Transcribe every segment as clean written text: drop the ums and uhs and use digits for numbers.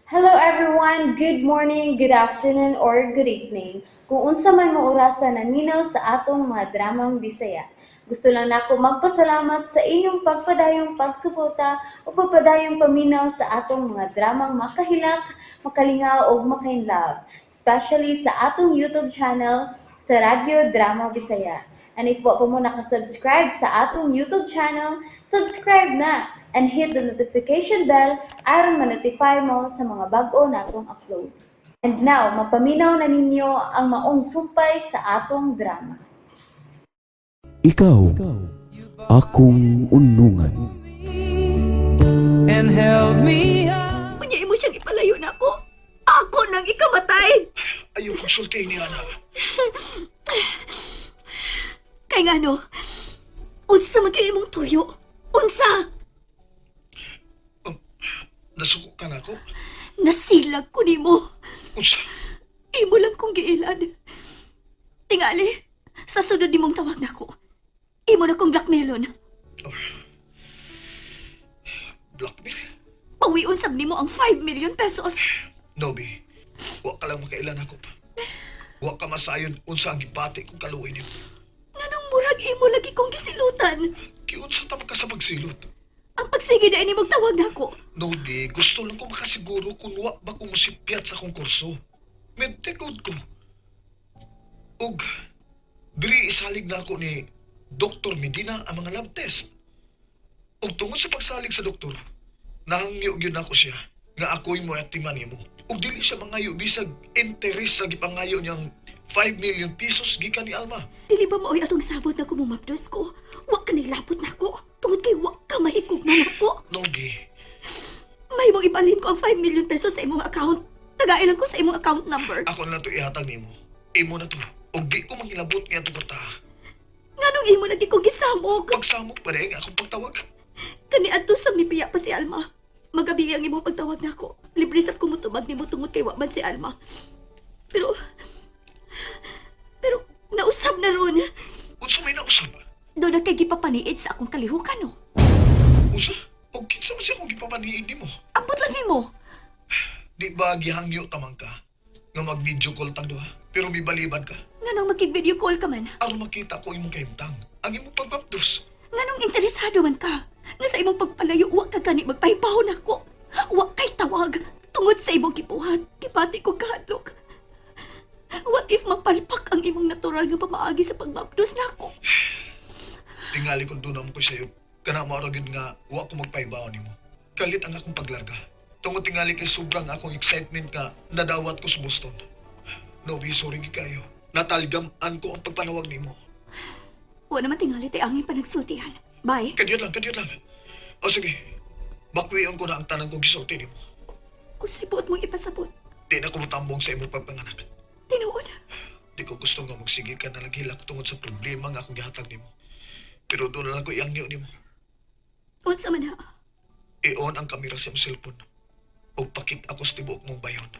Hello everyone, good morning, good afternoon, or good evening. Kung unsa man mo orasan naminaw sa atong mga dramang Bisaya. Gusto lang nako magpasalamat sa inyong pagpadayong pagsuporta o pagpadayong paminaw sa atong mga dramang makahilak, makalingaw o makainlove, especially sa atong YouTube channel sa Radyo Drama Bisaya. And if wa pa mo nakasubscribe sa atong YouTube channel, subscribe na and hit the notification bell aron ma-notify mo sa mga bag-o natong uploads. And now, mapaminaw na ninyo ang maong sumpay sa atong drama. Ikaw, akong unungan. And held me up. Kunya mo siyang ipalayo na ako. Ako nang ikamatay. Ayaw konsulti ni Ana. Kay nga no, unsa man kayo imong tuyo? Unsa? Nasuko ka na ako? Nasilag ko nimo. Unsa? Imo lang kong giilad. Tingali, sa sunod nimong tawag na ako. Imo na kong blackmailon. Blackmail? Pawiun sab nimo ang 5 million pesos. Nobi, wa ka lang makailan ako. Wa ka masayon unsa ang gibati kung kaluoy nimo. Nganong murag imo lagi kong gisilutan. Kiunsa ta ka sa pagsilot? Ang pagsige na inimong tawag na ako. Nobi, gusto lang ko makasiguro kung wa ba ko musipyat sa konkurso. Medtekod ko. Og, diri isalig na ako ni Dr. Medina ang mga lab test. Og tungod sa pagsalig sa doktor, nahangyo gyud nako siya nga ako'y mo atiman nimo. Og dili siya mangayo bisag interes sa gipangayo niyang 5 million pesos gikan ni Alma. Dili ba maoy atong sabot na kumumapdos ko? Wa ka nilapot na ako. Tungod kay wa ka mahigugman ako. Nobi, May mong ibalhin ko ang 5 million pesos sa imong account. Tagailan ko sa imong account number. ako na to ihatag nimo. Imo na to. Og di ko manghilabot nga to kwarta. Nganong imo lagi kong gisamok? Pagsamok pa rin akong pagtawag. Kani adto sa mipiya pa si Alma. Magabi ang imong pagtawag na ako. Libre sa kumutubag nimo tungod kay wa man si Alma. Pero nausab na ron. Unsa may nausap? Doon na kay gipapaniid sa akong kalihukan no. Unsa? Og kinsa man siya kung gipapaniid nimo? Ambot lang nimo. Di ba gihangyo tamang ka? Nga mag-video call tang duha? Pero may baliban ka? Nganong makig-video call ka man? Aron makita ko imong kahimtang. Ang imong pagpapdos. Nganong interesado man ka? Nga sa imong pagpalayo, wa ka gani magpahibaw na ako. Wa kay tawag. Tungod sa imong kibuhat, kipati ko kahadlok. What if mapalpak ang imong natural nga pamaagi sa pagmapdos na ako? Tingali kung dunam ko sa'yo. Kana mauragin nga, wa ko magpaibaw nimo. Kalit ang akong paglarga. Tungod tingali kay sobrang akong excitement ka, nadawat ko sa Boston. Novi, sorry gi kayo. Natalgaman ko ang pagpanawag nimo. Wa naman tingali tay angin panagsultihan. Bye. Kadiyot lang, kadiyot lang. O sige, bakwiyon ko na ang tanang kong gisulti nimo. Kung sibot mong ipasabot, Di na ko matambong sa imong pagpanganak. tinuod. Di ko gusto nga magsige ka na naghilak tungod sa problema nga akong gihatag nimo. Pero doon na lang ko iangyo nimo. Unsa man ha? I-on ang kamera sa imong cellphone. O pakit ako sa tibuok mong bayon.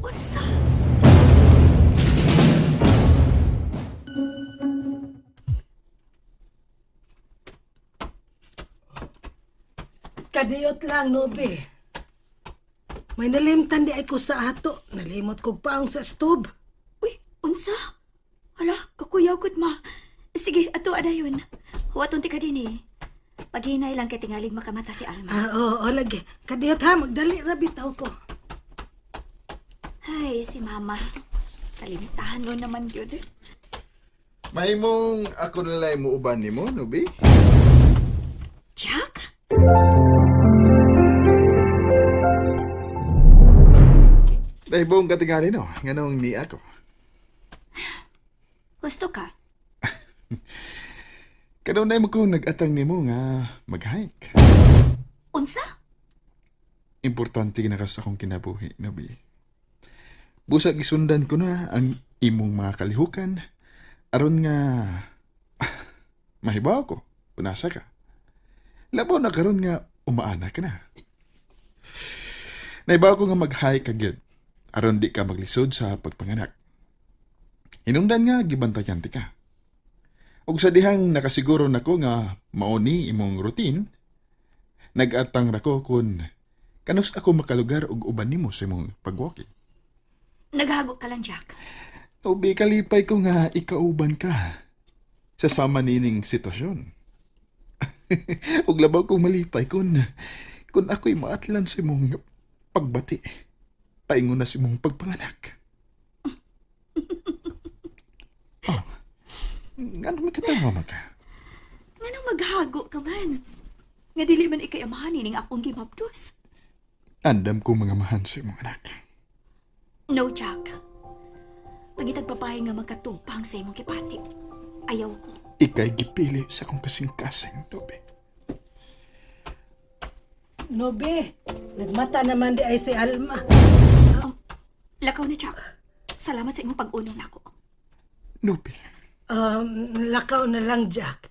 Unsa? Kadiyot lang, Nobe. May nalimtan di ay ko sa ato. Nalimot ko paong sa stove. Uy, unsa? Hala, kakuyaw gud ma. Sige, ato adayon. Huwaton ti ka din eh. Paghinay lang kay tingalig makamata si Alma. Oo, lagi. Kadiyot ha, magdali rabitaw ko. Ay, si Mama. Kalimtahan nun naman yun. Mahimong ako nalay mo uban nimo, Nubi? Jack? Dahil buong katingali no, nganong ni ako. Gusto ka? Kanunay mo ko nag-atang nimo nga mag-hike. Unsa? Importante na ka sa akong kinabuhi, Nubi. Busag isundan ko na ang imong mga kalihukan aron nga mahibaw ko, unasa ka. Labaw na karon nga umaana ka na. Naibaw ko nga mag-hike ka gyud aron di ka maglisod sa pagpanganak. Hinungdan nga gibantayan ti ka. Og sa dihang nakasiguro nako nga mauni imong routine, nag-atang rako kun Kanus ako makalugar og uban nimo sa imong pag-walking. Naghago ka lang, Jack. Ubi, kalipay ko nga ikauban ka sa sama nining sitwasyon. Ug labaw kong malipay kung ako'y maatlan sa imong pagbati. Paingon na sa imong pagpanganak. Oh, ano may katawa man ka? Nga maghago ka man. Nga dili man ikay amahan ning akong gimabdos. Andam ko mga mahan sa imong anak. No, Jack. Pagitagpapahay nga magkatupang sa imong kipati. Ayaw ko. Ika'y gipili sa kong kasing-kasing, Nobe. Nobe, nagmata naman di ay si Alma. Lakaw na, Jack. Salamat sa imong pag-unong nako. Nobe, Lakaw na lang, Jack.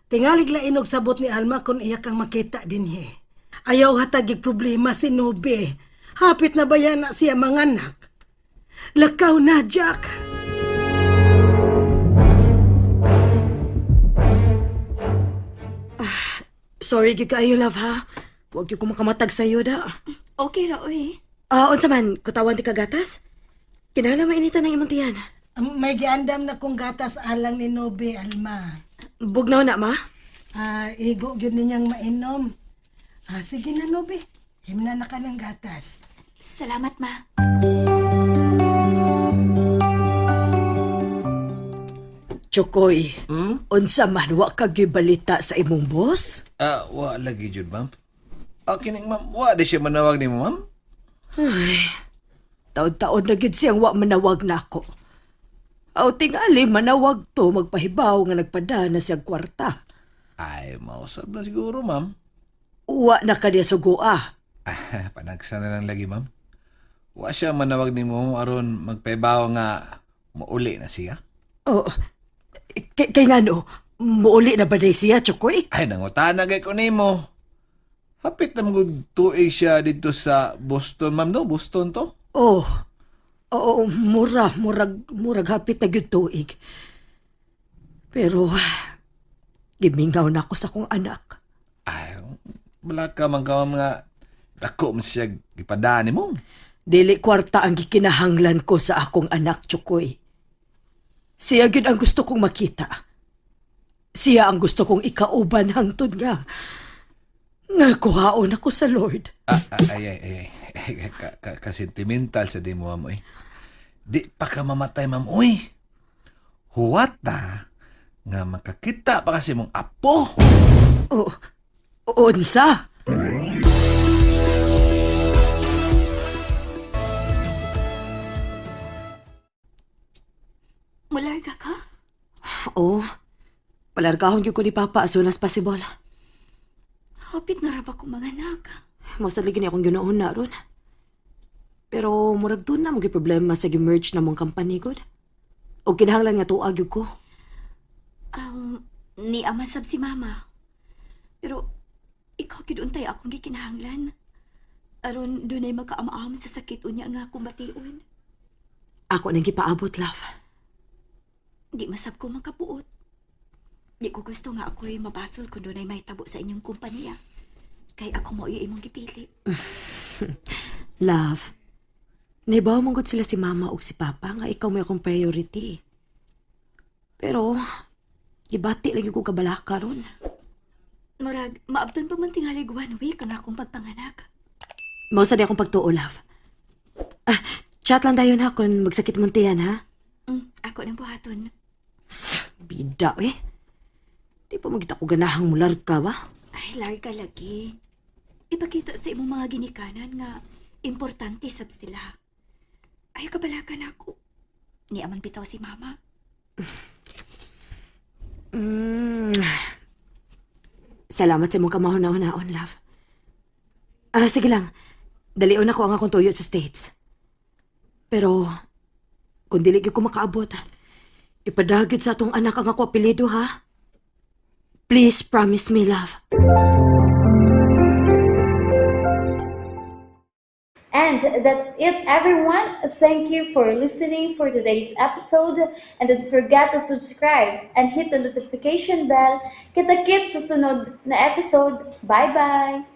Tingalig lainog sabot ni Alma kung iya kang makita din he. Ayaw hatagig problema si Nobe. Hapit na bayan na siya manganak. Lakaw na, Jack. Sorry gyud kaayo, love, ha? Huwag gyud ko makamatag sa'yo, da. Okay ra, oy. Unsa man, kutawan ti kagatas? Kinahanglan mainitan ng imong tiyan. May giandam na kong gatas alang ni Nobe, Alma. Bugnaw na, ma? Igo yun ninyang mainom. Sige na, Nobe. Himna na ka ng gatas. Salamat, ma. Chokoy, unsa man, wa ka gibalita sa imong boss? Wa lagi jud, ma'am. Kining ma'am, wa di siya manawag ni mo, ma'am. Taon-taon na gid siyang wa manawag nako. Aw tingali manawag to magpahibaw nga nagpada na siyang kwarta. Ay, mausap na siguro, ma'am. Wa na kaniya sugua. Panagsa na lang lagi, ma'am. Wa siya manawag ni mo aron magpaibaw nga mauli na siya. Oh, kay nga no, muuli na ba na siya, Chokoy? Ay, nangutana gay ko nimo. Hapit na magud tuig siya dito sa Boston, ma'am, no? Boston to? Oh, oo, murag hapit na gyud tuig. Pero, gimingaw na ako sa kong anak. Ay, wala ka man ka mga dako man siya ipadaan mo. Dili kwarta ang gikinahanglan ko sa akong anak, Chokoy. Siya gyud ang gusto kong makita. Siya ang gusto kong ikauban hangtod nga. Nga kuhaon ako sa Lord. Ay. Kasentimental sa di mo, ma'am, oy. Di pa ka mamatay, ma'am, oy. Huwata nga makakita pa kasi mong apo. Oh, unsa? Mularga ka? Oh, palargahon gyud ko ni Papa as soon as possible. Hapit na ra ba ko mga anak? Mostly gini akong ginoon na ron. Pero murag doon na mga problema sa gi-merge na mong company gud. O kinahanglan nga tuag gyud ko. Ni ama sab si mama. Pero ikaw gid untay akong gikinahanglan. Aron dunay makaamaam sa sakit unya nga akong bation. Ako nang gipaabot, love. Di masab ko makapuot. Di ko gusto nga ako'y mabasol kung dunay may tabo sa inyong kumpanya. Kay ako mo imong gipili. Love, naibaw mong gud sila si Mama o si Papa nga ikaw may akong priority. Pero, gibati lagi ko kabalaka ron. Murag, maabton pa man tingali 1 week ang akong pagpanganak. Mausa di akong pagtuo, love. Chat lang tayo na kung magsakit mong tiyan, ha? Ako nang buhaton. Bida, eh. Di pa magita ko ganahang mular ka ba? Ay, larga lagi. Ipakita sa imong mga ginikanan nga importante sab sila. Ay, kabalakan ako. Ni aman bitaw si mama. Salamat sa mong kamahon-naon, love. Sige lang. Dalion ako ang akong tuyo sa States. Pero, kung dili ko makaabot, ipadagid sa atong anak ang ako apelido, ha? Please promise me, love. And that's it, everyone. Thank you for listening for today's episode. And don't forget to subscribe and hit the notification bell. Kita-kits sa sunod na episode. Bye-bye!